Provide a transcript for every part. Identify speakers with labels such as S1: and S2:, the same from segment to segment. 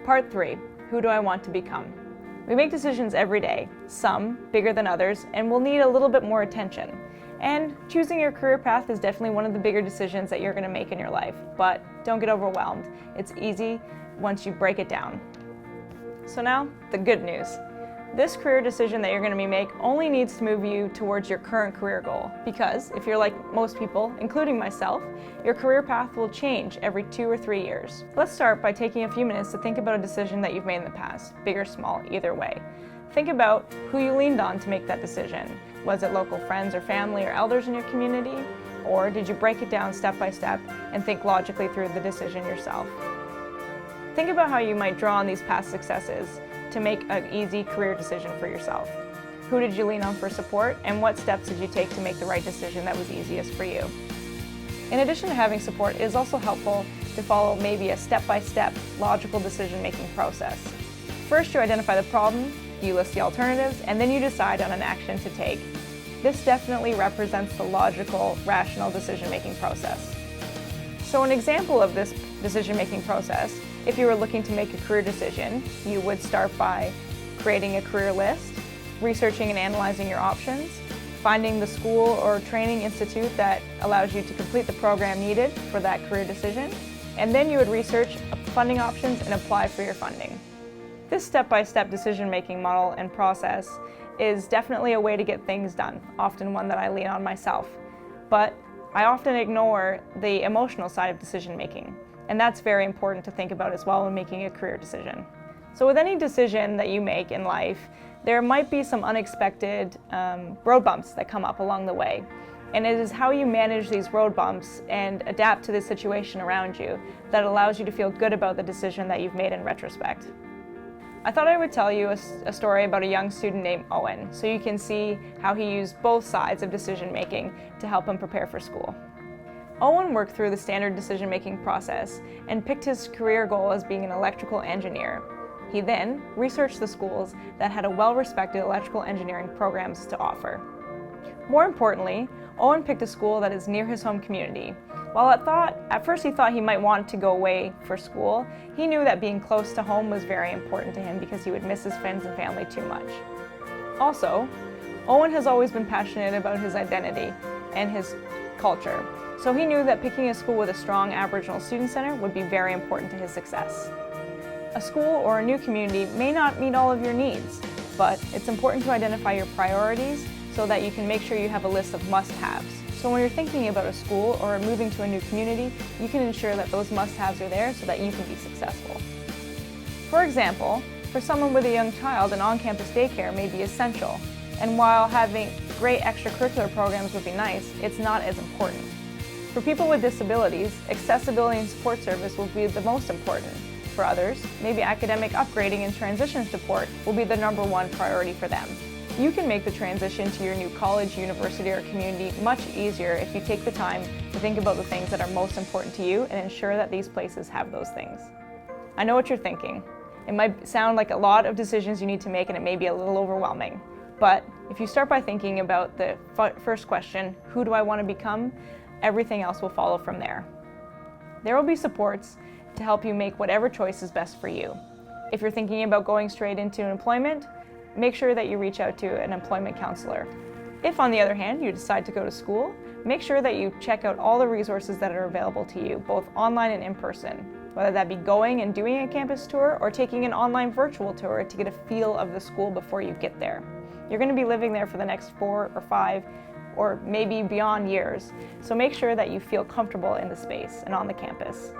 S1: Part 3, who do I want to become? We make decisions every day, some bigger than others, and will need a little bit more attention. And choosing your career path is definitely one of the bigger decisions that you're going to make in your life, but don't get overwhelmed. It's easy once you break it down. So now, the good news. This career decision that you're going to make only needs to move you towards your current career goal, because if you're like most people, including myself, your career path will change every 2 or 3 years. Let's start by taking a few minutes to think about a decision that you've made in the past, big or small, either way. Think about who you leaned on to make that decision. Was it local friends or family or elders in your community? Or did you break it down step by step and think logically through the decision yourself? Think about how you might draw on these past successes to make an easy career decision for yourself. Who did you lean on for support, and what steps did you take to make the right decision that was easiest for you? In addition to having support, it is also helpful to follow maybe a step-by-step logical decision-making process. First, you identify the problem, you list the alternatives, and then you decide on an action to take. This definitely represents the logical, rational decision-making process. So an example of this decision-making process, if you were looking to make a career decision, you would start by creating a career list, researching and analyzing your options, finding the school or training institute that allows you to complete the program needed for that career decision, and then you would research funding options and apply for your funding. This step-by-step decision-making model and process is definitely a way to get things done, often one that I lean on myself. But I often ignore the emotional side of decision-making, and that's very important to think about as well when making a career decision. So with any decision that you make in life, there might be some unexpected road bumps that come up along the way. And it is how you manage these road bumps and adapt to the situation around you that allows you to feel good about the decision that you've made in retrospect. I thought I would tell you a story about a young student named Owen, so you can see how he used both sides of decision-making to help him prepare for school. Owen worked through the standard decision-making process and picked his career goal as being an electrical engineer. He then researched the schools that had a well-respected electrical engineering programs to offer. More importantly, Owen picked a school that is near his home community. While at first he thought he might want to go away for school, he knew that being close to home was very important to him because he would miss his friends and family too much. Also, Owen has always been passionate about his identity and his culture, so he knew that picking a school with a strong Aboriginal student center would be very important to his success. A school or a new community may not meet all of your needs, but it's important to identify your priorities so that you can make sure you have a list of must-haves. So when you're thinking about a school or moving to a new community, you can ensure that those must-haves are there so that you can be successful. For example, for someone with a young child, an on-campus daycare may be essential, and while having great extracurricular programs would be nice, it's not as important. For people with disabilities, accessibility and support service will be the most important. For others, maybe academic upgrading and transition support will be the #1 priority for them. You can make the transition to your new college, university, or community much easier if you take the time to think about the things that are most important to you and ensure that these places have those things. I know what you're thinking. It might sound like a lot of decisions you need to make and it may be a little overwhelming. But if you start by thinking about the first question, who do I want to become? Everything else will follow from there. There will be supports to help you make whatever choice is best for you. If you're thinking about going straight into employment, make sure that you reach out to an employment counselor. If, on the other hand, you decide to go to school, make sure that you check out all the resources that are available to you, both online and in person, whether that be going and doing a campus tour or taking an online virtual tour to get a feel of the school before you get there. You're going to be living there for the next 4 or 5 or maybe beyond years, so make sure that you feel comfortable in the space and on the campus.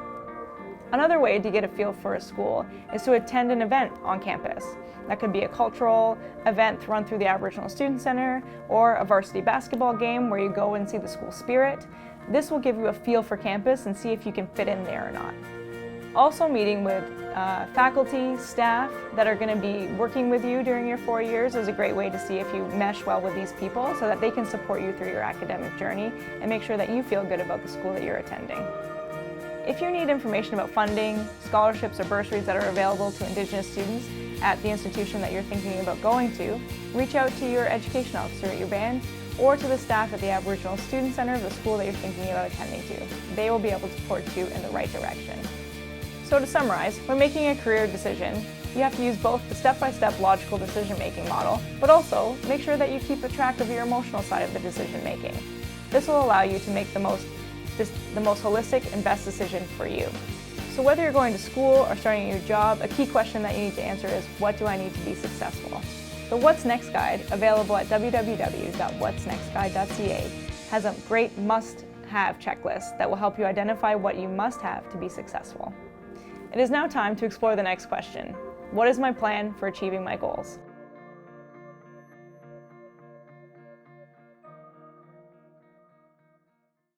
S1: Another way to get a feel for a school is to attend an event on campus. That could be a cultural event run through the Aboriginal Student Center or a varsity basketball game where you go and see the school spirit. This will give you a feel for campus and see if you can fit in there or not. Also meeting with faculty, staff that are going to be working with you during your 4 years is a great way to see if you mesh well with these people so that they can support you through your academic journey and make sure that you feel good about the school that you're attending. If you need information about funding, scholarships, or bursaries that are available to Indigenous students at the institution that you're thinking about going to, reach out to your education officer at your band or to the staff at the Aboriginal Student Center of the school that you're thinking about attending to. They will be able to support you in the right direction. So to summarize, when making a career decision, you have to use both the step-by-step logical decision-making model, but also make sure that you keep a track of your emotional side of the decision-making. This will allow you to make the most holistic and best decision for you. So whether you're going to school or starting a new job, a key question that you need to answer is, what do I need to be successful? The What's Next Guide, available at www.whatsnextguide.ca, has a great must-have checklist that will help you identify what you must have to be successful. It is now time to explore the next question. What is my plan for achieving my goals?